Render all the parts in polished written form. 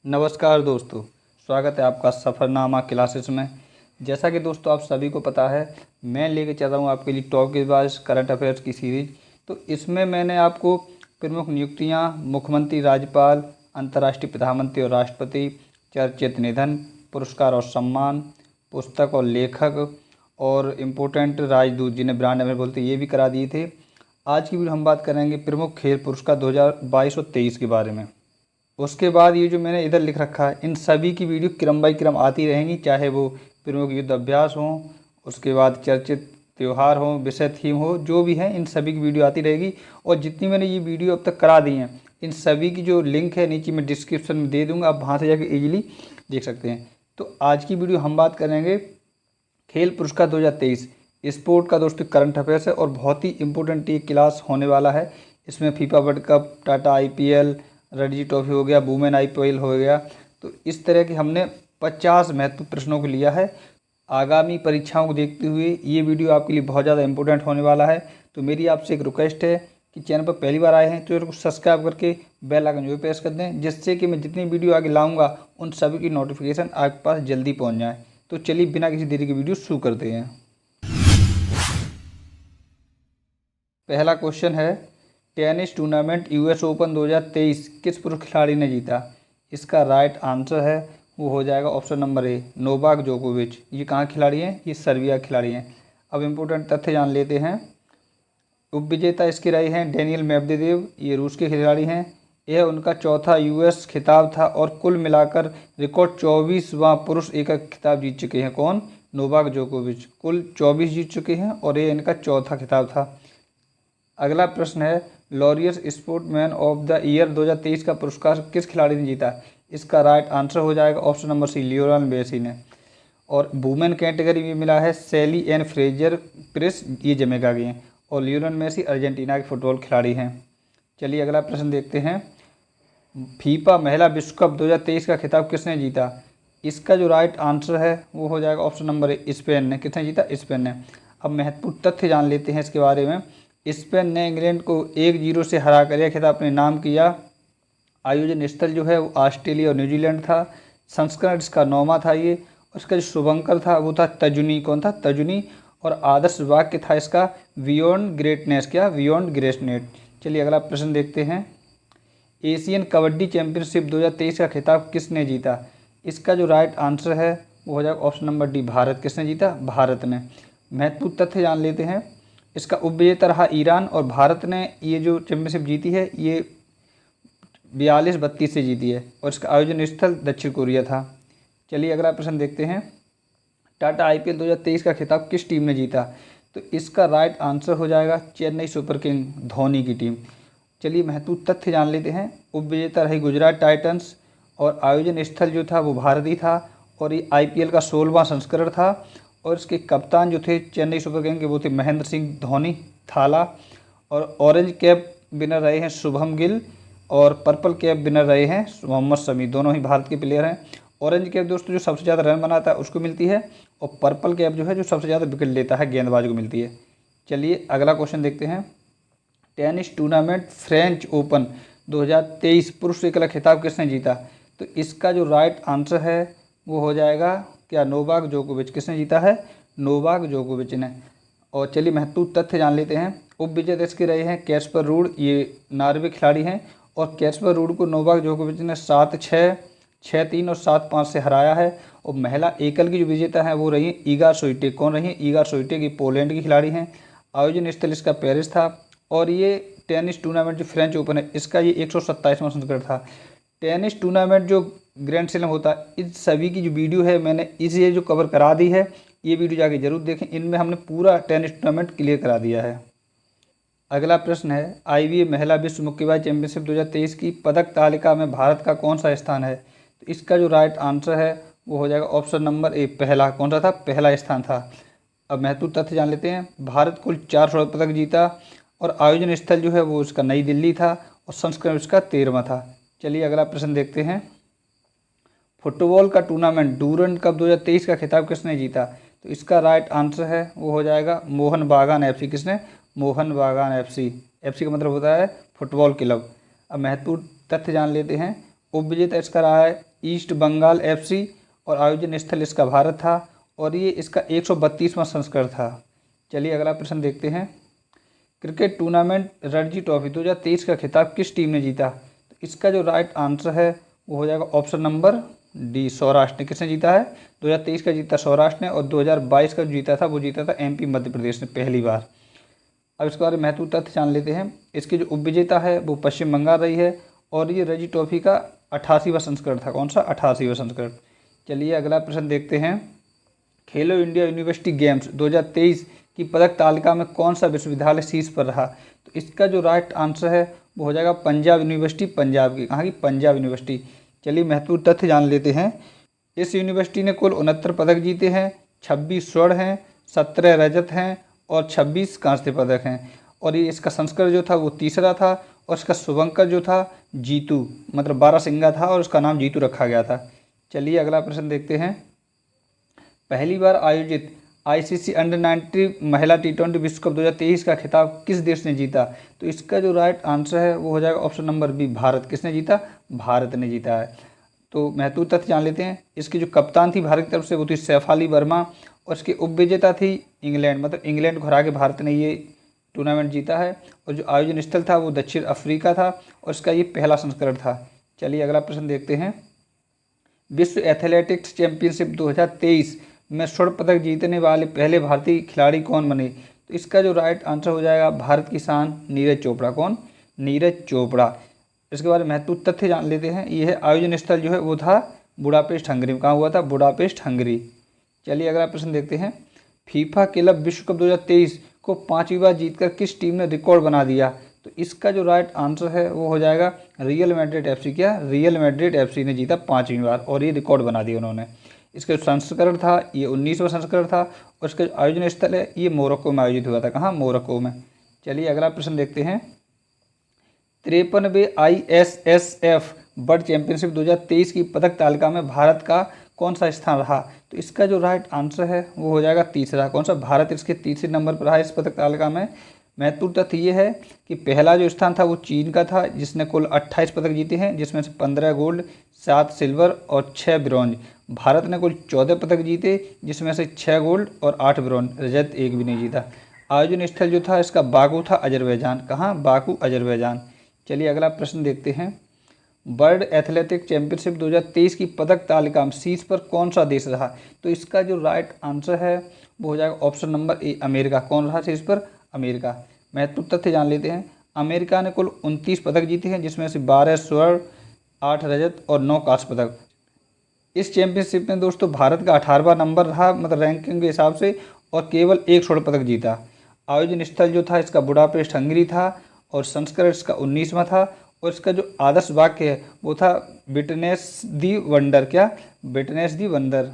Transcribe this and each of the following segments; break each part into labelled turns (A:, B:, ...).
A: नमस्कार दोस्तों, स्वागत है आपका सफ़रनामा क्लासेस में। जैसा कि दोस्तों आप सभी को पता है, मैं लेके चल रहा हूँ आपके लिए टॉप के बाद करंट अफेयर्स की सीरीज। तो इसमें मैंने आपको प्रमुख नियुक्तियाँ, मुख्यमंत्री, राज्यपाल, अंतर्राष्ट्रीय प्रधानमंत्री और राष्ट्रपति, चर्चित निधन, पुरस्कार और सम्मान, पुस्तक और लेखक और इम्पोर्टेंट राजदूत जिन्हें ब्रांड एम्बेसडर बोलते हैं, ये भी करा दिए थे। आज की वीडियो हम बात करेंगे प्रमुख खेल पुरस्कार 2022 और 23 के बारे में। उसके बाद ये जो मैंने इधर लिख रखा है, इन सभी की वीडियो क्रम बाई क्रम आती रहेंगी, चाहे वो प्रमुख युद्ध अभ्यास हो, उसके बाद चर्चित त्यौहार हो, विषय थीम हो, जो भी है इन सभी की वीडियो आती रहेगी। और जितनी मैंने ये वीडियो अब तक करा दी हैं, इन सभी की जो लिंक है नीचे मैं डिस्क्रिप्शन में दे दूँगा, आप वहाँ से जाकर ईजिली देख सकते हैं। तो आज की वीडियो हम बात करेंगे खेल पुरस्कार 2023 स्पोर्ट का दोस्तों करंट अफेयर्स है और बहुत ही इंपॉर्टेंट ये क्लास होने वाला है। इसमें FIFA world cup, Tata IPL, Ranji trophy हो गया, वुमेन IPL हो गया। तो इस तरह के हमने 50 महत्वपूर्ण प्रश्नों को लिया है। आगामी परीक्षाओं को देखते हुए ये वीडियो आपके लिए बहुत ज़्यादा इंपॉर्टेंट होने वाला है। तो मेरी आपसे एक रिक्वेस्ट है कि चैनल पर पहली बार आए हैं तो इसको सब्सक्राइब करके बेल आइकन जो प्रेस कर दें, जिससे कि मैं जितनी वीडियो आगे लाऊंगा उन सभी की नोटिफिकेशन आपके पास जल्दी पहुंच जाए। तो चलिए बिना किसी देरी के वीडियो शुरू करते हैं। पहला क्वेश्चन है, टेनिस टूर्नामेंट US ओपन 2023 किस पुरुष खिलाड़ी ने जीता? इसका राइट आंसर है वो हो जाएगा ऑप्शन नंबर ए, नोवाक जोकोविच। ये कहाँ खिलाड़ी हैं? ये सर्बिया खिलाड़ी हैं। अब इम्पोर्टेंट तथ्य जान लेते हैं। उपविजेता इसके रहे हैं डेनियल मेदवेदेव, ये रूस के खिलाड़ी हैं। यह उनका चौथा US खिताब था और कुल मिलाकर रिकॉर्ड 24वां पुरुष एकक खिताब जीत चुके हैं। कौन? नोवाक जोकोविच कुल 24 जीत चुके हैं और ये इनका चौथा खिताब था। अगला प्रश्न है, Laureus sportsman of the year 2023 का पुरस्कार किस खिलाड़ी ने जीता? इसका राइट आंसर हो जाएगा option number C, Lionel Messi ने। और वुमेन कैटेगरी में मिला है सैली एन फ्रेजर प्रेस, ये जमेगा गई हैं। और लियोनेल मेसी अर्जेंटीना के फुटबॉल खिलाड़ी हैं। चलिए अगला प्रश्न देखते हैं। फीफा महिला विश्व कप 2023 का खिताब किसने जीता? इसका जो राइट आंसर है वो हो जाएगा ऑप्शन नंबर ए, स्पेन ने। किसने जीता? स्पेन ने। अब महत्वपूर्ण तथ्य जान लेते हैं इसके बारे में। स्पेन ने इंग्लैंड को 1-0 से हराकर यह खिताब अपने नाम किया। आयोजन स्थल जो है वो ऑस्ट्रेलिया और न्यूजीलैंड था। संस्करण इसका 9वां था ये। और इसका जो शुभंकर था वो था तजुनी। कौन था? तजुनी। और आदर्श वाक्य था इसका बियॉन्ड ग्रेटनेस। क्या? Beyond greatness. चलिए अगला प्रश्न देखते हैं। एशियन कबड्डी चैंपियनशिप 2023 का खिताब किसने जीता? इसका जो राइट आंसर है वो हो जाएगा ऑप्शन नंबर डी, भारत। किसने जीता? भारत ने। महत्वपूर्ण तथ्य जान लेते हैं। इसका उपविजेता रहा ईरान और भारत ने ये जो चैंपियनशिप जीती है ये 42-32 से जीती है। और इसका आयोजन स्थल दक्षिण कोरिया था। चलिए अगला प्रश्न देखते हैं। टाटा IPL 2023 का खिताब किस टीम ने जीता? तो इसका राइट आंसर हो जाएगा चेन्नई सुपर किंग, धोनी की टीम। चलिए महत्वपूर्ण तथ्य जान लेते हैं। उपविजेता रही गुजरात टाइटंस और आयोजन स्थल जो था वो भारत ही था। और ये IPL का 16वां संस्करण था। और इसके कप्तान जो थे चेन्नई सुपर किंग के वो थे महेंद्र सिंह धोनी थाला। और ऑरेंज कैप विनर रहे हैं शुभम गिल और पर्पल कैप विनर रहे हैं मोहम्मद शमी। दोनों ही भारत के प्लेयर हैं। ऑरेंज कैप दोस्तों जो सबसे ज़्यादा रन बनाता है उसको मिलती है, और पर्पल कैप जो है जो सबसे ज़्यादा विकेट लेता है गेंदबाज को मिलती है। चलिए अगला क्वेश्चन देखते हैं। टेनिस टूर्नामेंट फ्रेंच ओपन 2023 पुरुष एकल खिताब किसने जीता? तो इसका जो राइट आंसर है वो हो जाएगा क्या? नोवाक जोकोविच। किसने जीता है? नोवाक जोकोविच ने। और चलिए महत्वपूर्ण तथ्य जान लेते हैं। उपविजेता इसके रहे हैं कैस्पर रूड, ये नॉर्वे खिलाड़ी हैं। और कैस्पर रूड को नोवाक जोकोविच ने 7-6, 6-3 और 7-5 से हराया है। और महिला एकल की जो विजेता है वो रही है ईगा स्विएटेक। कौन रही है? ईगा स्विएटेक, ये पोलैंड की खिलाड़ी हैं। आयोजन स्थल इसका पेरिस था। और ये टेनिस टूर्नामेंट जो फ्रेंच ओपन है इसका ये 127वां संस्करण था। टेनिस टूर्नामेंट जो ग्रैंड स्लैम होता है इन सभी की जो वीडियो है मैंने इसे जो कवर करा दी है, ये वीडियो जाके जरूर देखें। इनमें हमने पूरा टेनिस टूर्नामेंट क्लियर करा दिया है। अगला प्रश्न है, IBA महिला विश्व मुक्केबाजी चैंपियनशिप 2023 की पदक तालिका में भारत का कौन सा स्थान है? तो इसका जो राइट आंसर है वो हो जाएगा ऑप्शन नंबर ए, पहला। कौन सा था? पहला स्थान था। अब महत्वपूर्ण तथ्य जान लेते हैं। भारत कुल 4 स्वर्ण पदक जीता और आयोजन स्थल जो है वो उसका नई दिल्ली था और संस्करण उसका 13वां था। चलिए अगला प्रश्न देखते हैं। फुटबॉल का टूर्नामेंट डूरंड कप 2023 का खिताब किसने जीता? तो इसका राइट आंसर है वो हो जाएगा मोहन बागान FC। किसने? मोहन बागान FC। FC का मतलब होता है फुटबॉल क्लब। अब महत्वपूर्ण तथ्य जान लेते हैं। उपविजेता इसका रहा है ईस्ट बंगाल FC और आयोजन स्थल इसका भारत था और ये इसका 132वां संस्करण था। चलिए अगला प्रश्न देखते हैं। क्रिकेट टूर्नामेंट रणजी ट्रॉफी 2023 का खिताब किस टीम ने जीता? तो इसका जो राइट आंसर है वो हो जाएगा ऑप्शन नंबर डी, सौराष्ट्र ने। किसने जीता है? 2023 का जीता सौराष्ट्र ने और 2022 का जो जीता था वो जीता था MP मध्य प्रदेश ने पहली बार। अब इसके बारे में महत्वपूर्ण तथ्य जान लेते हैं। इसकी जो उपविजेता है वो पश्चिम बंगाल रही है और ये रणजी ट्रॉफी का 88वां संस्करण था। कौन सा? 88वां संस्करण। चलिए अगला प्रश्न देखते हैं। खेलो इंडिया यूनिवर्सिटी गेम्स 2023 की पदक तालिका में कौन सा विश्वविद्यालय शीर्ष पर रहा? तो इसका जो राइट आंसर है वो हो जाएगा पंजाब यूनिवर्सिटी, पंजाब की। कहाँ की? पंजाब यूनिवर्सिटी। चलिए महत्वपूर्ण तथ्य जान लेते हैं। इस यूनिवर्सिटी ने कुल 69 पदक जीते हैं, 26 स्वर्ण हैं, 17 रजत हैं और 26 कांस्य पदक हैं। और ये इसका संस्करण जो था वो तीसरा था और इसका शुभंकर जो था जीतू, मतलब 12 सिंगा था और उसका नाम जीतू रखा गया था। चलिए अगला प्रश्न देखते हैं। पहली बार आयोजित ICC अंडर 19 महिला T20 विश्व कप 2023 का खिताब किस देश ने जीता? तो इसका जो राइट आंसर है वो हो जाएगा ऑप्शन नंबर बी, भारत। किसने जीता? भारत ने जीता है। तो महत्वपूर्ण तथ्य जान लेते हैं। इसकी जो कप्तान थी भारत की तरफ से वो थी सैफाली वर्मा और इसकी उपविजेता थी इंग्लैंड, मतलब इंग्लैंड को हरा के भारत ने ये टूर्नामेंट जीता है। और जो आयोजन स्थल था वो दक्षिण अफ्रीका था और इसका ये पहला संस्करण था। चलिए अगला प्रश्न देखते हैं। विश्व एथलेटिक्स चैंपियनशिप 2023 में स्वर्ण पदक जीतने वाले पहले भारतीय खिलाड़ी कौन बने? तो इसका जो राइट आंसर हो जाएगा भारत की शान नीरज चोपड़ा। कौन? नीरज चोपड़ा। इसके बारे में महत्वपूर्ण तथ्य जान लेते हैं। ये है आयोजन स्थल जो है वो था बुडापेस्ट, हंगरी। कहाँ हुआ था? Budapest, Hungary. चलिए अगला प्रश्न देखते हैं। फीफा क्लब विश्व कप 2023 को 5वीं बार जीतकर किस टीम ने रिकॉर्ड बना दिया? तो इसका जो राइट आंसर है वो हो जाएगा रियल मैड्रिड FC। क्या? रियल मैड्रिड FC ने जीता 5वीं बार और ये रिकॉर्ड बना दिया उन्होंने। इसका जो संस्करण था ये 19वां संस्करण था और इसका जो आयोजन स्थल है ये मोरक्को में आयोजित हुआ था। कहाँ? मोरक्को में। चलिए अगला प्रश्न देखते हैं। 53वें ISSF वर्ल्ड चैंपियनशिप 2023 की पदक तालिका में भारत का कौन सा स्थान रहा? तो इसका जो राइट आंसर है वो हो जाएगा तीसरा। कौन सा? भारत इसके तीसरे नंबर पर रहा इस पदक तालिका में। महत्वपूर्ण तथ्य ये है कि पहला जो स्थान था वो चीन का था जिसने कुल 28 पदक जीते हैं, जिसमें से 15 गोल्ड, 7 सिल्वर और 6 ब्रॉन्ज। भारत ने कुल 14 पदक जीते जिसमें से 6 गोल्ड और 8 ब्रॉन्ज, रजत एक भी नहीं जीता। आयोजन स्थल जो था इसका बाकू था, अजरबैजान। कहाँ? Baku, Azerbaijan. चलिए अगला प्रश्न देखते हैं। वर्ल्ड एथलेटिक चैंपियनशिप 2023 की पदक तालिका में शीर्ष पर कौन सा देश रहा? तो इसका जो राइट आंसर है वो हो जाएगा ऑप्शन नंबर ए, अमेरिका। कौन रहा शीर्ष पर? अमेरिका। महत्वपूर्ण तथ्य जान लेते हैं। अमेरिका ने कुल 29 पदक जीते हैं जिसमें से 12 स्वर्ण, 8 रजत और 9 कांस्य पदक। इस चैंपियनशिप में दोस्तों भारत का 18वां नंबर रहा, मतलब रैंकिंग के हिसाब से, और केवल 1 स्वर्ण पदक जीता। आयोजन स्थल जो था इसका बुडापेस्ट, हंगरी था और संस्करण इसका 19वां था और इसका जो आदर्श वाक्य है वो था विटनेस दी वंडर। क्या? विटनेस दी वंडर।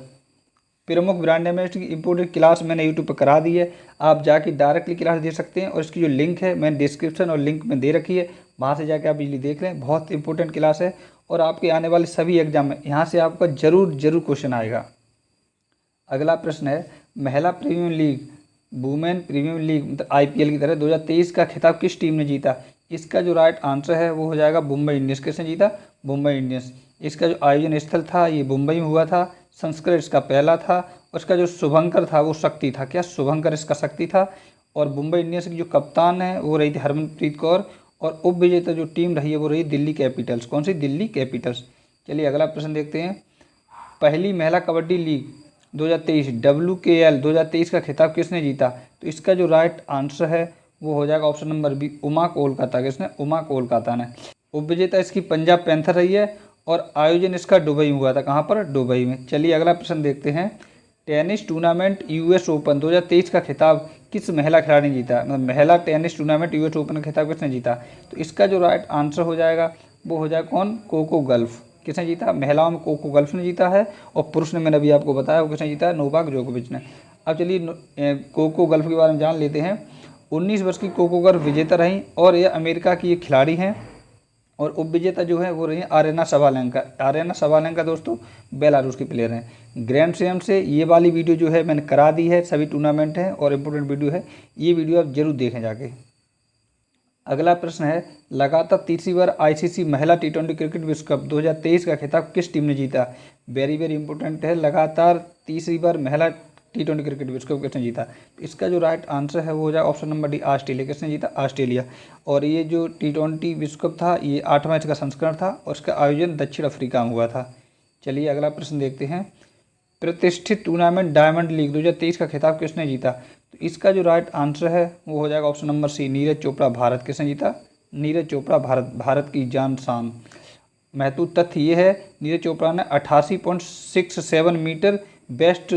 A: प्रमुख ब्रांड एम्बेसडर की इंपोर्टेड क्लास मैंने यूट्यूब पर करा दी है, आप जाके डायरेक्टली क्लास दे सकते हैं और इसकी जो लिंक है मैंने डिस्क्रिप्शन और लिंक में दे रखी है, वहाँ से जाके आप बिजली देख लें। बहुत इंपॉर्टेंट क्लास है और आपके आने वाले सभी एग्जाम में यहाँ से आपका जरूर क्वेश्चन आएगा। अगला प्रश्न है। महिला premium league, women premium league मतलब IPL की तरह 2023 का खिताब किस टीम ने जीता? इसका जो राइट आंसर है वो हो जाएगा मुंबई इंडियंस। किसने जीता? मुंबई इंडियंस। इसका जो आयोजन स्थल था ये मुंबई में हुआ था, संस्करण इसका पहला था और इसका जो शुभंकर था वो शक्ति था। क्या? शुभंकर इसका शक्ति था। और मुंबई इंडियंस की जो कप्तान है वो रही थी हरमनप्रीत कौर और उप विजेता जो टीम रही है वो रही दिल्ली कैपिटल्स। कौन सी? दिल्ली कैपिटल्स। चलिए अगला प्रश्न देखते हैं। पहली महिला कबड्डी लीग 2023 WKL 2023 का खिताब किसने जीता? तो इसका जो राइट आंसर है वो हो जाएगा option number B, Uma Kolkata. किसने? उमा कोलकाता ने। उपविजेता इसकी पंजाब पैंथर रही है और आयोजन इसका दुबई में हुआ था। कहाँ पर? दुबई में। चलिए अगला प्रश्न देखते हैं। टेनिस टूर्नामेंट US ओपन 2023 का खिताब किस महिला खिलाड़ी ने जीता? मतलब महिला टेनिस टूर्नामेंट US ओपन का खिताब किसने जीता? तो इसका जो राइट आंसर हो जाएगा वो हो जाएगा कौन? Coco Gauff. किसने जीता? महिलाओं में कोको गल्फ ने जीता है और पुरुष ने मैंने अभी आपको बताया वो किसने जीता है? नोवाक जोकोविच ने। अब चलिए कोको गल्फ के बारे में जान लेते हैं। 19 वर्ष की कोको गल्फ विजेता रहीं और ये अमेरिका की एक खिलाड़ी हैं और उपविजेता जो है वो रही आरेना सबालेंका। आरेना सबालेंका दोस्तों बेलारूस की प्लेयर हैं। ग्रैंड स्लैम से ये वाली वीडियो जो है मैंने करा दी है, सभी टूर्नामेंट हैं और इम्पोर्टेंट वीडियो है, ये वीडियो आप जरूर देखें जाके। अगला प्रश्न है, लगातार तीसरी बार आईसीसी महिला टी20 क्रिकेट विश्व कप 2023 का खिताब किस टीम ने जीता। वेरी वेरी इंपॉर्टेंट है, लगातार तीसरी बार महिला टी20 क्रिकेट विश्व कप किसने जीता। तो इसका जो राइट आंसर है वो हो जाए ऑप्शन नंबर डी, ऑस्ट्रेलिया। किसने जीता, ऑस्ट्रेलिया। और ये जो टी20 विश्व कप था ये 8 मैच का संस्करण था और इसका आयोजन दक्षिण अफ्रीका में हुआ था। चलिए अगला प्रश्न देखते हैं, प्रतिष्ठित टूर्नामेंट डायमंड लीग 2023 का खिताब किसने जीता। तो इसका जो राइट आंसर है वो हो जाएगा option number C, Neeraj Chopra, Bharat. किसने जीता, नीरज चोपड़ा, भारत। भारत की जान शान। महत्वपूर्ण तथ्य ये है, नीरज चोपड़ा ने 88.67 मीटर बेस्ट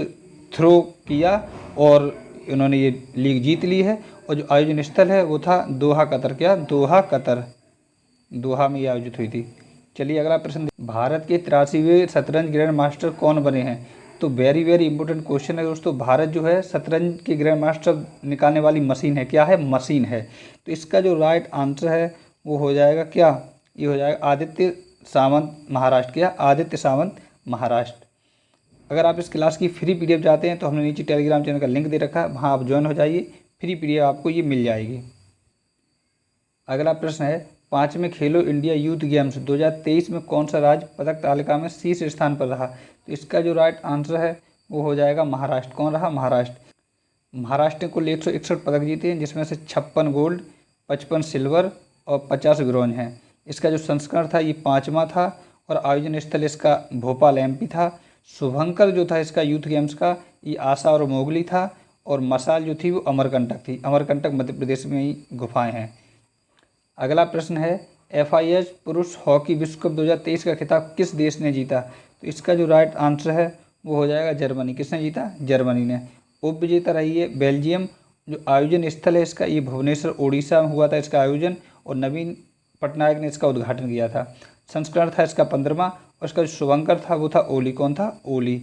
A: थ्रो किया और इन्होंने ये लीग जीत ली है। और जो आयोजन स्थल है वो था दोहा कतर। क्या, दोहा कतर, दोहा में ये आयोजित हुई थी। चलिए अगला प्रश्न, भारत के 83वें शतरंज ग्रैंड मास्टर कौन बने हैं। तो वेरी वेरी इंपॉर्टेंट क्वेश्चन है दोस्तों। भारत जो है शतरंज के ग्रैंड मास्टर निकालने वाली मशीन है। क्या है, मशीन है। तो इसका जो राइट आंसर है वो हो जाएगा क्या, ये हो जाएगा आदित्य सावंत, महाराष्ट्र। क्या, आदित्य सावंत, महाराष्ट्र। अगर आप इस क्लास की फ्री पीडीएफ चाहते हैं तो हमने नीचे टेलीग्राम चैनल का लिंक दे रखा है, वहाँ आप ज्वाइन हो जाइए, फ्री पीडीएफ आपको ये मिल जाएगी। अगला प्रश्न है, 5वें खेलो इंडिया यूथ गेम्स 2023 में कौन सा राज्य पदक तालिका में शीर्ष स्थान पर रहा। तो इसका जो राइट आंसर है वो हो जाएगा महाराष्ट्र। कौन रहा, महाराष्ट्र। महाराष्ट्र ने कुल 161 पदक जीते हैं, जिसमें से 56 गोल्ड, 55 सिल्वर और 50 ब्रॉन्ज हैं। इसका जो संस्करण था ये 5वां था और आयोजन स्थल इसका भोपाल एमपी था। शुभंकर जो था इसका यूथ गेम्स का, ये आशा और मोगली था। और मशाल जो थी वो अमरकंटक थी। अमरकंटक मध्य प्रदेश में ही गुफाएँ हैं। अगला प्रश्न है, FIH पुरुष हॉकी विश्व कप 2023 का खिताब किस देश ने जीता। तो इसका जो राइट आंसर है वो हो जाएगा जर्मनी। किसने जीता, जर्मनी ने। उप विजेता रही है बेल्जियम। जो आयोजन स्थल है इसका ये भुवनेश्वर उड़ीसा में हुआ था इसका आयोजन, और नवीन पटनायक ने इसका उद्घाटन किया था। संस्करण था इसका 15वां और इसका जो शुभंकर था वो था ओली। कौन था, ओली।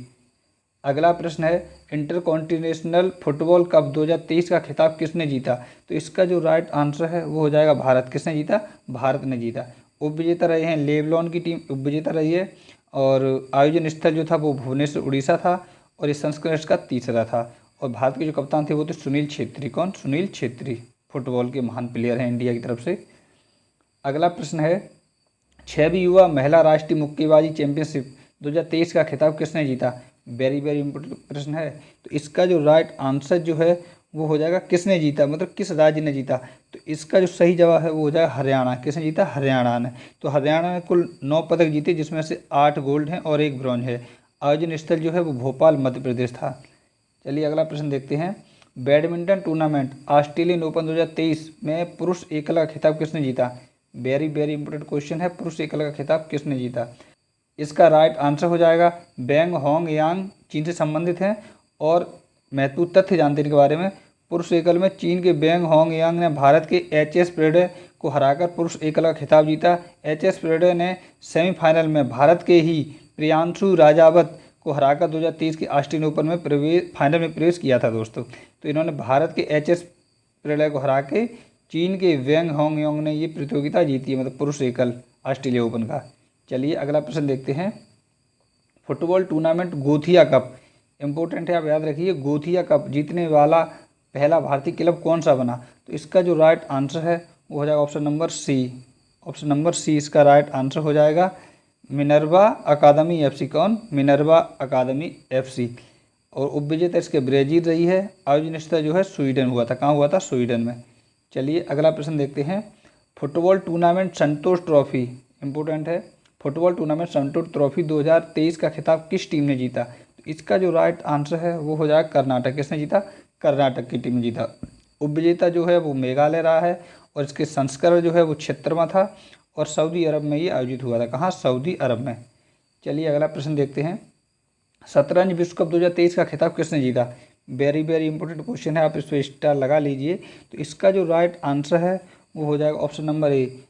A: अगला प्रश्न है, इंटरकॉन्टिनेशनल फुटबॉल कप 2023 का खिताब किसने जीता। तो इसका जो राइट आंसर है वो हो जाएगा भारत। किसने जीता, भारत ने जीता। उप विजेता रहे हैं लेबलॉन की टीम, उप विजेता रही है। और आयोजन स्थल जो था वो भुवनेश्वर उड़ीसा था और ये संस्करण इसका 3रा था। और भारत के जो कप्तान थे वो थे सुनील छेत्री। कौन, सुनील छेत्री, फुटबॉल के महान प्लेयर हैं इंडिया की तरफ से। अगला प्रश्न है, 6वीं युवा महिला राष्ट्रीय मुक्केबाजी चैंपियनशिप 2023 का खिताब किसने जीता। वेरी वेरी इंपॉर्टेंट प्रश्न है। तो इसका जो राइट आंसर जो है वो हो जाएगा किसने जीता, मतलब किस राज्य ने जीता। तो इसका जो सही जवाब है वो हो जाएगा हरियाणा। किसने जीता, हरियाणा ने। तो हरियाणा ने कुल 9 पदक जीते, जिसमें से 8 गोल्ड हैं और 1 ब्रॉन्ज है। आयोजन स्थल जो है वो भोपाल मध्य प्रदेश था। चलिए अगला प्रश्न देखते हैं, बैडमिंटन टूर्नामेंट ऑस्ट्रेलियन ओपन 2023 में पुरुष एकल का खिताब किसने जीता। वेरी वेरी इंपॉर्टेंट क्वेश्चन है, पुरुष एकल का खिताब किसने जीता। इसका राइट आंसर हो जाएगा बेंग होंग यांग, चीन से संबंधित हैं। और महत्वपूर्ण तथ्य जानते इनके बारे में, पुरुष एकल में चीन के बेंग होंग यांग ने भारत के HS प्रेडे को हराकर पुरुष एकल का खिताब जीता। HS प्रेडे ने सेमीफाइनल में भारत के ही प्रियांशु राजावत को हराकर 2023 के ऑस्ट्रेलियन ओपन में फाइनल में प्रवेश किया था दोस्तों। तो इन्होंने भारत के HS प्रेडे को हरा के चीन के वेंग होंग यांग ने ये प्रतियोगिता जीती है, मतलब पुरुष एकल ऑस्ट्रेलिया ओपन का। चलिए अगला प्रश्न देखते हैं, फुटबॉल टूर्नामेंट गोथिया कप इम्पोर्टेंट है, आप याद रखिए। गोथिया कप जीतने वाला पहला भारतीय क्लब कौन सा बना। तो इसका जो राइट आंसर है वो हो जाएगा option number C. Option number C इसका राइट आंसर हो जाएगा मिनर्वा अकादमी FC। कौन, मिनर्वा अकादमी FC। और उप विजेता इसके ब्राज़ील रही है। आयोजन स्थल जो है स्वीडन हुआ था। कहाँ हुआ था, स्वीडन में। चलिए अगला प्रश्न देखते हैं, फुटबॉल टूर्नामेंट संतोष ट्रॉफी इम्पोर्टेंट है। फुटबॉल टूर्नामेंट संतोष ट्रॉफी 2023 का खिताब किस टीम ने जीता। तो इसका जो राइट आंसर है वो हो जाएगा कर्नाटक। किसने जीता, कर्नाटक की टीम ने जीता। उप विजेता जो है वो मेघालय रहा है और इसके संस्करण जो है वो 76वां था और सऊदी अरब में ये आयोजित हुआ था। कहाँ, सऊदी अरब में। चलिए अगला प्रश्न देखते हैं, शतरंज विश्व कप 2023 का खिताब किसने जीता। वेरी वेरी इंपॉर्टेंट क्वेश्चन है, आप इस पर स्टार लगा लीजिए। तो इसका जो राइट आंसर है वो हो जाएगा option number A,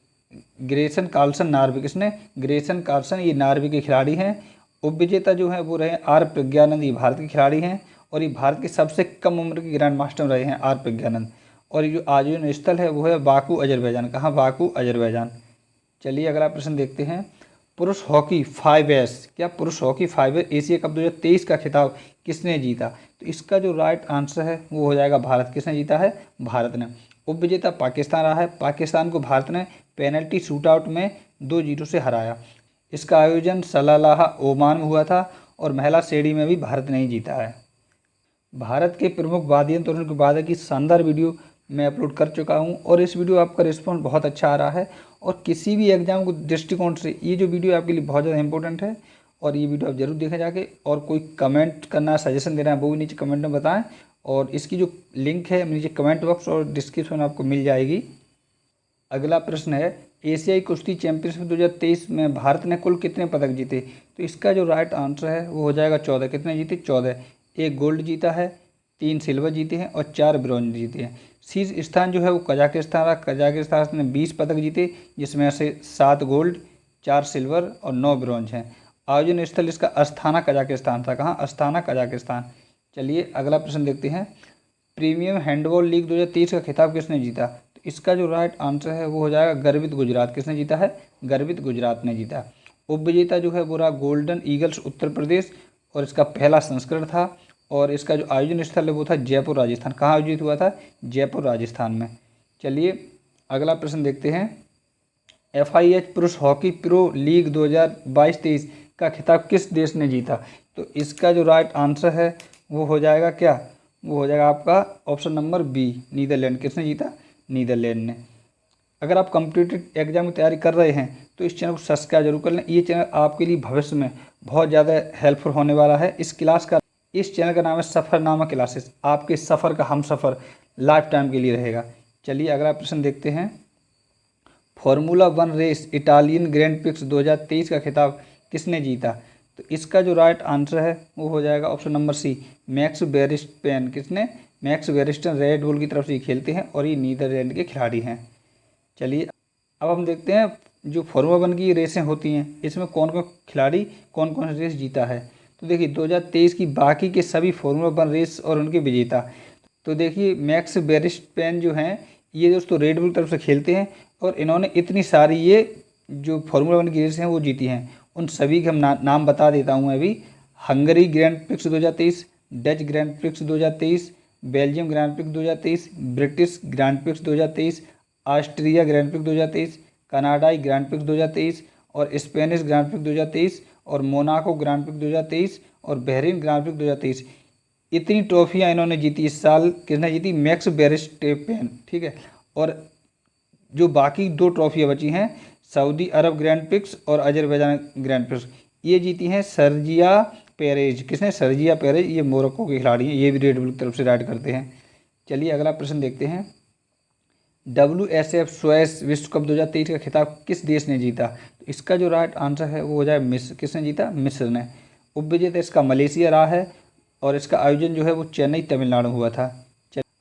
A: Grayson Carlsen, Norway. किसने, ग्रेसन कार्लसन, ये नार्वे के खिलाड़ी हैं। उप विजेता जो है वो रहे R प्रज्ञानंद, ये भारत के खिलाड़ी हैं और ये भारत के सबसे कम उम्र के ग्रैंड मास्टर रहे हैं R प्रज्ञानंद। और ये जो आयोजन स्थल है वो है बाकू अजरबैजान। कहाँ, बाकू अजरबैजान। चलिए अगला प्रश्न देखते हैं, पुरुष हॉकी 5S, क्या पुरुष हॉकी 5S एशिया कप 2023 का खिताब किसने जीता। तो इसका जो राइट आंसर है वो हो जाएगा भारत। किसने जीता है, भारत ने। उप विजेता पाकिस्तान रहा है। पाकिस्तान को भारत ने पेनल्टी शूटआउट में 2-0 से हराया। इसका आयोजन सलालाह ओमान में हुआ था और महिला श्रेणी में भी भारत ने ही जीता है। भारत के प्रमुख वाद्य यंत्र और उनके वादक की शानदार वीडियो मैं अपलोड कर चुका हूं और इस वीडियो आपका रिस्पॉन्स बहुत अच्छा आ रहा है और किसी भी एग्जाम को दृष्टिकोण से ये जो वीडियो आपके लिए बहुत ज़्यादा इंपॉर्टेंट है और ये वीडियो आप जरूर देखें जाके। और कोई कमेंट करना, सजेशन देना है वो भी नीचे कमेंट में बताएं और इसकी जो लिंक है नीचे कमेंट बॉक्स और डिस्क्रिप्शन में आपको मिल जाएगी। अगला प्रश्न है, एशियाई कुश्ती चैंपियनशिप 2023 में भारत ने कुल कितने पदक जीते? तो इसका जो राइट आंसर है वो हो जाएगा 14। कितने जीते? 14। 1 गोल्ड जीता है, 3 सिल्वर जीते हैं और 4 ब्रॉन्ज जीते हैं। शीर्ष स्थान जो है वो कजाकिस्तान रहा। कजाकिस्तान ने 20 पदक जीते जिसमें से 7 गोल्ड, 4 सिल्वर और 9 ब्रॉन्ज हैं। आयोजन स्थल इसका अस्थाना कजाकिस्तान था। कहाँ? अस्थाना कजाकिस्तान। चलिए अगला प्रश्न देखते हैं, प्रीमियम हैंडबॉल लीग 2023 का खिताब किसने जीता? तो इसका जो राइट आंसर है वो हो जाएगा गर्वित गुजरात। किसने जीता है? गर्वित गुजरात ने जीता। उप विजेता जो है वो रहा गोल्डन ईगल्स उत्तर प्रदेश और इसका पहला संस्करण था और इसका जो आयोजन स्थल है वो था जयपुर राजस्थान। कहाँ आयोजित हुआ था? जयपुर राजस्थान में। चलिए अगला प्रश्न देखते हैं, FIH पुरुष हॉकी प्रो लीग 2022-23 का खिताब किस देश ने जीता? तो इसका जो राइट आंसर है वो हो जाएगा क्या? वो हो जाएगा आपका ऑप्शन नंबर बी, नीदरलैंड। किसने जीता? नीदरलैंड ने। अगर आप कॉम्पिटिटिव एग्जाम की तैयारी कर रहे हैं तो इस चैनल को सब्सक्राइब जरूर कर लें। ये चैनल आपके लिए भविष्य में बहुत ज़्यादा हेल्पफुल होने वाला है। इस चैनल का नाम है सफ़रनामा क्लासेस। आपके सफ़र का हम सफ़र लाइफ टाइम के लिए रहेगा। चलिए अगला प्रश्न देखते हैं, formula 1 race Italian grand prix 2023 का खिताब किसने जीता? तो इसका जो राइट आंसर है वो हो जाएगा option number C, Max Verstappen. किसने? मैक्स वेरस्टैपेन रेड बुल की तरफ से खेलते हैं और ये नीदरलैंड के खिलाड़ी हैं। चलिए अब हम देखते हैं जो फार्मूला 1 की रेसें होती हैं इसमें कौन कौन खिलाड़ी कौन कौन रेस जीता है। तो देखिए 2023 की बाकी के सभी फार्मूला 1 रेस और उनके विजेता, तो देखिए मैक्स वेरस्टैपेन जो हैं ये दोस्तों रेड बुल की तरफ से खेलते हैं और इन्होंने इतनी सारी ये जो फार्मूला 1 की रेस हैं वो जीती हैं। उन सभी के हम नाम बता देता हूँ अभी। Hungary grand prix 2023, Dutch grand prix 2023, Belgium grand prix 2023, British grand prix 2023, Austria grand prix 2023, कनाडाई ग्रैंड प्रिक्स 2023 और स्पेनिश ग्रैंड प्रिक्स 2023 और मोनाको ग्रैंड प्रिक्स 2023 और बहरीन ग्रैंड प्रिक्स 2023। इतनी ट्रॉफियाँ इन्होंने जीती इस साल। किसने जीती? Max Verstappen. ठीक है। और जो बाकी 2 ट्रॉफियाँ बची हैं, सऊदी अरब ग्रैंड प्रिक्स और अजरबैजान ग्रैंड प्रिक्स, ये जीती हैं सर्जिया पेरेज। किसने? सर्जिया पेरेज। ये मोरक्को के खिलाड़ी हैं, ये भी रेड बुल की तरफ से राइड करते हैं। चलिए अगला प्रश्न देखते हैं, WSF स्क्वैश विश्व कप 2023 का खिताब किस देश ने जीता? तो इसका जो राइट आंसर है वो हो जाए मिस्र। किसने जीता? मिस्र ने। उप विजेता इसका मलेशिया रहा है और इसका आयोजन जो है वो चेन्नई तमिलनाडु हुआ था।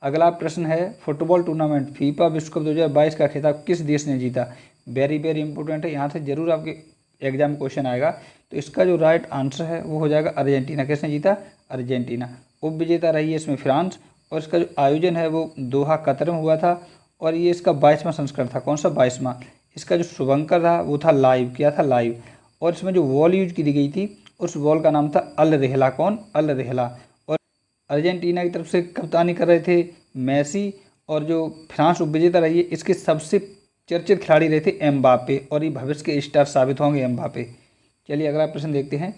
A: अगला प्रश्न है, फुटबॉल टूर्नामेंट फीफा विश्व कप 2022 का खिताब किस देश ने जीता? वेरी वेरी इंपॉर्टेंट है, यहाँ से जरूर आपके एग्जाम क्वेश्चन आएगा। तो इसका जो राइट आंसर है वो हो जाएगा अर्जेंटीना। किसने जीता? अर्जेंटीना। उप विजेता रही है इसमें फ्रांस और इसका जो आयोजन है वो दोहा कतर में हुआ था और ये इसका 22वां संस्करण था। कौन सा? 22वां। इसका जो शुभंकर रहा वो था लाइव। क्या था? लाइव। और इसमें जो वॉल यूज की गई थी उस वॉल का नाम था अल रेहला। कौन? अल रेहला। और अर्जेंटीना की तरफ से कप्तानी कर रहे थे मेसी और जो फ्रांस उप विजेता रही है इसके सबसे चर्चित खिलाड़ी रहे थे एम्बापे और ये भविष्य के स्टार साबित होंगे एम्बापे। चलिए अगला प्रश्न देखते हैं,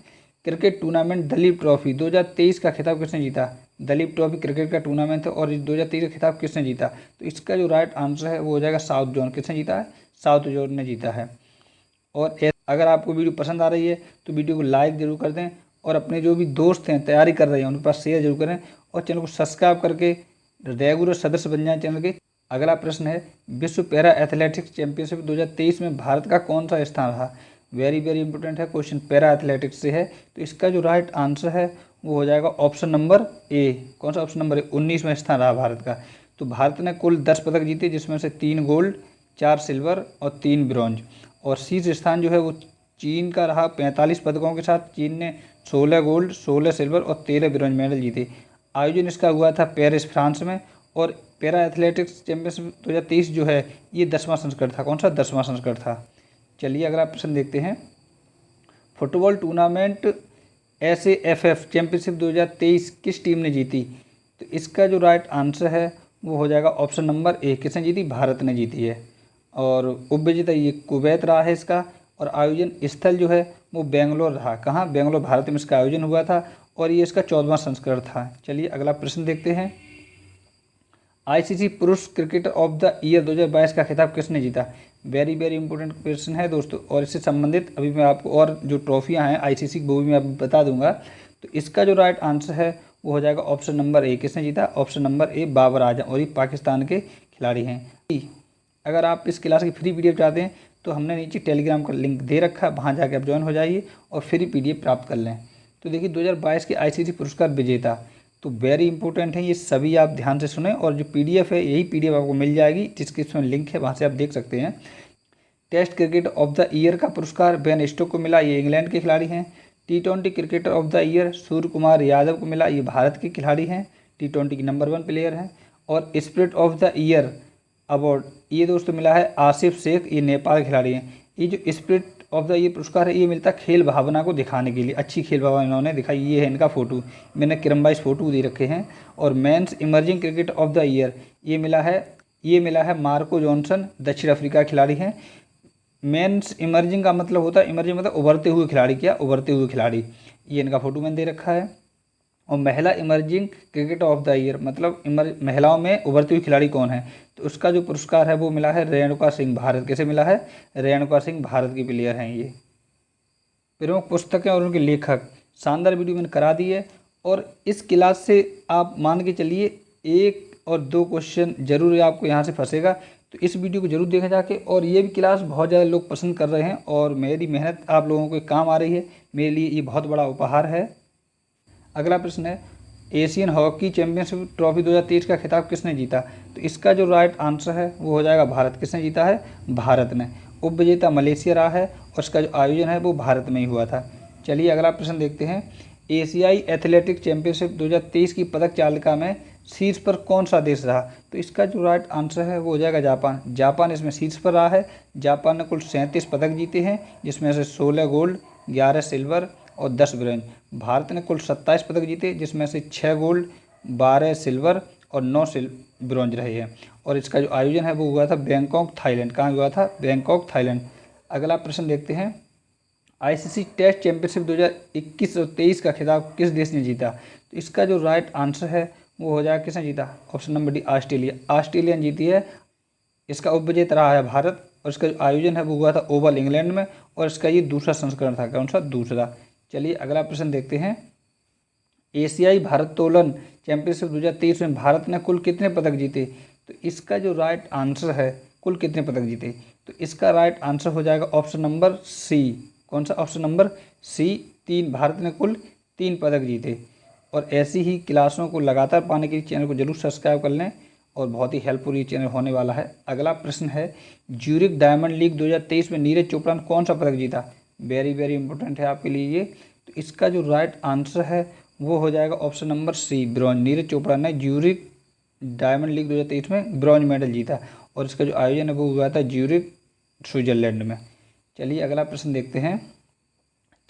A: क्रिकेट टूर्नामेंट दलीप ट्रॉफी 2023 का खिताब किसने जीता? दलीप ट्रॉफी क्रिकेट का टूर्नामेंट है और 2023 का खिताब किसने जीता? तो इसका जो राइट आंसर है वो हो जाएगा साउथ जोन। किसने जीता है? साउथ जोन ने जीता है। और अगर आपको वीडियो पसंद आ रही है तो वीडियो को लाइक जरूर कर दें और अपने जो भी दोस्त हैं तैयारी कर रहे हैं उनके पास शेयर जरूर करें और चैनल को सब्सक्राइब करके रेगुलर सदस्य बन जाएं चैनल के। अगला प्रश्न है, विश्व पैरा एथलेटिक्स चैंपियनशिप 2023 में भारत का कौन सा स्थान रहा? वेरी वेरी इंपॉर्टेंट है क्वेश्चन, पैरा एथलेटिक्स से है। तो इसका जो राइट आंसर है वो हो जाएगा ऑप्शन नंबर ए। कौन सा ऑप्शन नंबर ए? 19वां स्थान रहा भारत का। तो भारत ने कुल 10 पदक जीते जिसमें से 3 गोल्ड, 4 सिल्वर और 3 ब्रॉन्ज। और शीर्ष स्थान जो है वो चीन का रहा 45 पदकों के साथ। चीन ने 16 गोल्ड, 16 सिल्वर और 13 ब्रॉन्ज मेडल जीते। आयोजन इसका हुआ था पेरिस फ्रांस में और पैरा एथलेटिक्स चैंपियनशिप 2023 जो है ये 10वां संस्करण था। कौन सा? 10वां संस्करण था। चलिए अगला प्रश्न देखते हैं, फुटबॉल टूर्नामेंट SAFF चैंपियनशिप 2023 किस टीम ने जीती? तो इसका जो राइट आंसर है वो हो जाएगा ऑप्शन नंबर ए। किसने जीती? भारत ने जीती है। और उपविजेता ये कुवैत रहा है इसका। और आयोजन स्थल जो है वो बेंगलोर रहा। कहाँ? बेंगलोर, भारत में इसका आयोजन हुआ था और ये इसका 14वां संस्करण था। चलिए अगला प्रश्न देखते हैं। आईसीसी पुरुष क्रिकेटर ऑफ द ईयर 2022 का खिताब किसने जीता? वेरी वेरी इंपॉर्टेंट क्वेश्चन है दोस्तों। और इससे संबंधित अभी मैं आपको और जो ट्रॉफियां हैं आईसीसी वो भी मैं आपको बता दूंगा। तो इसका जो राइट आंसर है वो हो जाएगा ऑप्शन नंबर ए। किसने जीता? ऑप्शन नंबर ए, बाबर आजम। और ये पाकिस्तान के खिलाड़ी हैं। अगर आप इस क्लास की फ्री पीडीएफ चाहते हैं तो हमने नीचे टेलीग्राम का लिंक दे रखा है, वहाँ जाकर आप ज्वाइन हो जाइए और फ्री पीडीएफ प्राप्त कर लें। तो देखिए 2022 के आईसीसी पुरस्कार विजेता तो वेरी इंपॉर्टेंट है, ये सभी आप ध्यान से सुने। और जो पीडीएफ है यही पीडीएफ आपको मिल जाएगी, डिस्क्रिप्शन में लिंक है, वहाँ से आप देख सकते हैं। Test cricket of the year का पुरस्कार बेन स्टोक को मिला, ये इंग्लैंड के खिलाड़ी हैं। T20 cricketer of the year Suryakumar Yadav को मिला, ये भारत के खिलाड़ी हैं, T20 की नंबर 1 प्लेयर हैं। और spirit of the year award ये दोस्तों मिला है आसिफ शेख, ये नेपाल के खिलाड़ी हैं। ये जो स्पिरिट ऑफ द ईयर पुरस्कार है ये मिलता है खेल भावना को दिखाने के लिए, अच्छी खेल भावना इन्होंने दिखाई। ये है इनका फोटो, मैंने क्रमवाइज फोटो दे रखे हैं। और men's emerging cricket of the year ये मिला है मार्को जॉनसन, दक्षिण अफ्रीका खिलाड़ी हैं। मेंस इमर्जिंग का मतलब होता है, इमर्जिंग मतलब उभरते हुए खिलाड़ी, क्या उभरते हुए खिलाड़ी, ये इनका फोटो मैंने दे रखा है। और महिला emerging cricket of the year मतलब महिलाओं में उभरती हुई खिलाड़ी कौन है? तो उसका जो पुरस्कार है वो मिला है रेणुका सिंह, भारत। कैसे मिला है? रेणुका सिंह भारत की प्लेयर हैं ये। प्रमुख पुस्तकें और उनके लेखक, शानदार वीडियो मैंने करा दी है। और इस क्लास से आप मान के चलिए 1 और 2 क्वेश्चन जरूर आपको यहाँ से फंसेगा, तो इस वीडियो को जरूर देखा जाके। और ये भी क्लास बहुत ज़्यादा लोग पसंद कर रहे हैं और मेरी मेहनत आप लोगों को काम आ रही है, मेरे लिए ये बहुत बड़ा उपहार है। अगला प्रश्न है एशियन हॉकी चैंपियनशिप ट्रॉफी 2023 का खिताब किसने जीता? तो इसका जो राइट आंसर है वो हो जाएगा भारत। किसने जीता है? भारत ने। उपविजेता मलेशिया रहा है और इसका जो आयोजन है वो भारत में ही हुआ था। चलिए अगला प्रश्न देखते हैं। एशियाई एथलेटिक चैंपियनशिप 2023 की पदक तालिका में शीर्ष पर कौन सा देश रहा? तो इसका जो राइट आंसर है वो हो जाएगा जापान। जापान इसमें शीर्ष पर रहा है। जापान ने कुल 37 पदक जीते हैं, जिसमें से 16 गोल्ड, 11 सिल्वर और 10 ब्रॉन्ज। भारत ने कुल 27 पदक जीते, जिसमें से 6 गोल्ड, 12 सिल्वर और 9 ब्रॉन्ज रहे हैं। और इसका जो आयोजन है वो हुआ था बैंकॉक, थाईलैंड। कहाँ हुआ था? Bangkok, Thailand. अगला प्रश्न देखते हैं। आईसीसी टेस्ट चैंपियनशिप 2021 और 23 का खिताब किस देश ने जीता? तो इसका जो राइट आंसर है वो हो जाएगा किसने जीता? Option number D, Australia. Australia ने जीती है। इसका उपविजेता रहा है भारत और इसका जो आयोजन है वो हुआ था ओवल, इंग्लैंड में। और इसका ये दूसरा संस्करण था। कौन सा? दूसरा। चलिए अगला प्रश्न देखते हैं। एशियाई भारोत्तोलन चैंपियनशिप 2023 में भारत ने कुल कितने पदक जीते? तो इसका जो राइट आंसर है कुल कितने पदक जीते? तो इसका राइट आंसर हो जाएगा ऑप्शन नंबर सी। कौन सा? ऑप्शन नंबर सी, 3। भारत ने कुल 3 पदक जीते। और ऐसी ही क्लासों को लगातार पाने के लिए चैनल को जरूर सब्सक्राइब कर लें और बहुत ही हेल्पफुल ये चैनल होने वाला है। अगला प्रश्न है ज्यूरिख डायमंड लीग 2023 में नीरज चोपड़ा ने कौन सा पदक जीता? वेरी वेरी इंपॉर्टेंट है आपके लिए ये। तो इसका जो राइट आंसर है वो हो जाएगा option number C, bronze. Neeraj Chopra ने ज्यूरिख डायमंड लीग 2023 में ब्रॉन्ज मेडल जीता और इसका जो आयोजन है वो हुआ था ज्यूरिख, स्विट्जरलैंड में। चलिए अगला प्रश्न देखते हैं।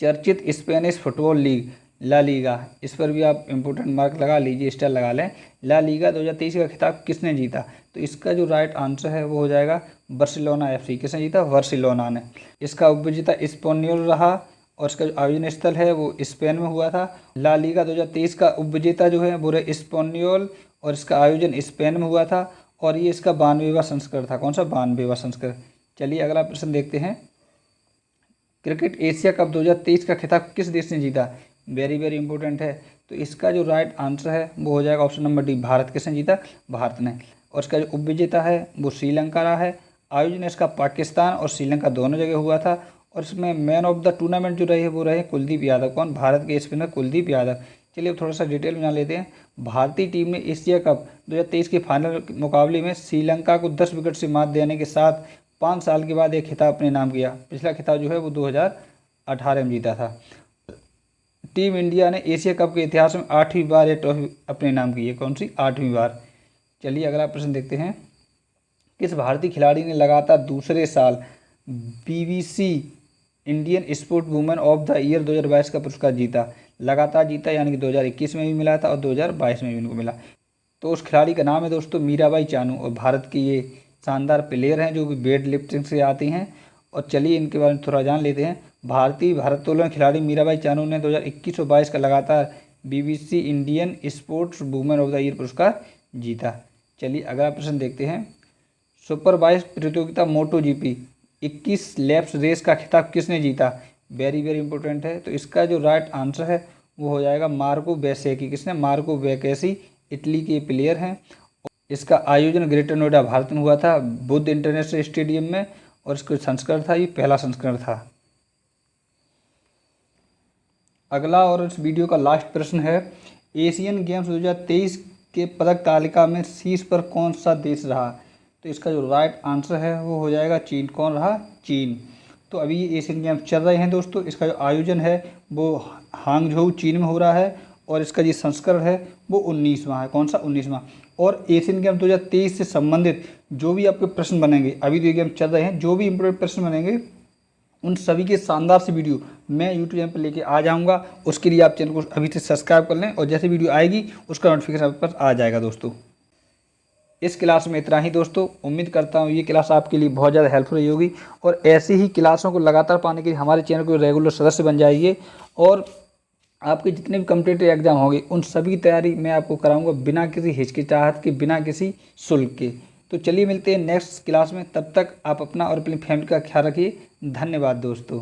A: चर्चित Spanish football league La Liga, इस पर भी आप इंपोर्टेंट मार्क लगा लीजिए, स्टार लगा लें। ला लीगा 2023 का खिताब किसने जीता? तो इसका जो राइट आंसर है वो हो जाएगा बार्सिलोना एफसी। किसने जीता? बार्सिलोना ने। इसका उपविजेता स्पेनियोल रहा और इसका जो आयोजन स्थल है वो स्पेन में हुआ था। ला लीगा 2023 का उपविजेता जो है वो रहे स्पेनियोल और इसका आयोजन स्पेन में हुआ था। और ये इसका 92वां संस्करण था। कौन सा? 92वां संस्करण। चलिए अगला प्रश्न देखते हैं। क्रिकेट एशिया कप 2023 का खिताब किस देश ने जीता? वेरी वेरी इंपॉर्टेंट है। तो इसका जो राइट आंसर है वो हो जाएगा ऑप्शन नंबर डी, भारत। किसने जीता? भारत ने। और इसका जो उपविजेता है वो श्रीलंका रहा है। आयोजन इसका पाकिस्तान और श्रीलंका दोनों जगह हुआ था। और इसमें मैन ऑफ द टूर्नामेंट जो रहे वो रहे कुलदीप यादव। कौन? भारत के स्पिनर कुलदीप यादव। चलिए अब थोड़ा सा डिटेल में जान लेते हैं। भारतीय टीम ने एशिया कप 2023 के फाइनल मुकाबले में श्रीलंका को 10 विकेट से मात देने के साथ 5 साल के बाद एक खिताब अपने नाम किया। पिछला खिताब जो है वो 2018 में जीता था। टीम इंडिया ने एशिया कप के इतिहास में 8वीं बार ये ट्रॉफी अपने नाम की है। कौन सी? 8वीं बार। चलिए अगला प्रश्न देखते हैं। किस भारतीय खिलाड़ी ने लगातार दूसरे साल BBC Indian sport women of the year 2022 का पुरस्कार जीता? लगातार जीता यानी कि 2021 में भी मिला था और 2022 में भी इनको मिला। तो उस खिलाड़ी का नाम है दोस्तों मीराबाई चानू, और भारत की ये शानदार प्लेयर हैं जो कि वेट लिफ्टिंग से आती हैं। और चलिए इनके बारे में थोड़ा जान लेते हैं। भारतीय भारोत्तोलन खिलाड़ी मीराबाई चानू ने 2021 और 22 का लगातार BBC Indian sports women of the year पुरस्कार जीता। चलिए अगला प्रश्न देखते हैं। सुपर बाइक प्रतियोगिता मोटो GP 21 लैप्स रेस का खिताब किसने जीता? वेरी वेरी इंपॉर्टेंट है। तो इसका जो राइट आंसर है वो हो जाएगा मार्को बेसेकी। किसने? मार्को बेसेकी, इटली के प्लेयर हैं। इसका आयोजन ग्रेटर नोएडा भारत में हुआ था, बुद्ध इंटरनेशनल स्टेडियम में, और इसका संस्करण था, ये पहला संस्करण था। अगला और इस वीडियो का लास्ट प्रश्न है। एशियन गेम्स 2023 के पदक तालिका में शीर्ष पर कौन सा देश रहा? तो इसका जो राइट आंसर है वो हो जाएगा चीन। कौन रहा? चीन। तो अभी ये एशियन गेम्स चल रहे हैं दोस्तों। इसका जो आयोजन है वो हांगझोउ चीन में हो रहा है, और इसका जो संस्करण है वो 19वां है। कौन सा? 19वां। और एशियन गेम 2023 से संबंधित जो भी आपके प्रश्न बनेंगे, अभी तो ये गेम चल रहे हैं, जो भी इंपॉर्टेंट प्रश्न बनेंगे उन सभी के शानदार से वीडियो मैं यूट्यूब चैनल पर लेके आ जाऊंगा। उसके लिए आप चैनल को अभी से सब्सक्राइब कर लें, और जैसे वीडियो आएगी उसका नोटिफिकेशन आप पर आ जाएगा दोस्तों। इस क्लास में इतना ही दोस्तों। उम्मीद करता हूँ ये क्लास आपके लिए बहुत ज़्यादा हेल्पफुल रही होगी, और ऐसी ही क्लासों को लगातार पाने के लिए हमारे चैनल को रेगुलर सदस्य बन जाइए। और आपके जितने भी कॉम्पिटिटिव एग्जाम होंगे उन सभी की तैयारी मैं आपको कराऊंगा बिना किसी हिचकिचाहट के, बिना किसी शुल्क के। तो चलिए मिलते हैं नेक्स्ट क्लास में। तब तक आप अपना और अपनी फैमिली का ख्याल रखिए। धन्यवाद दोस्तों।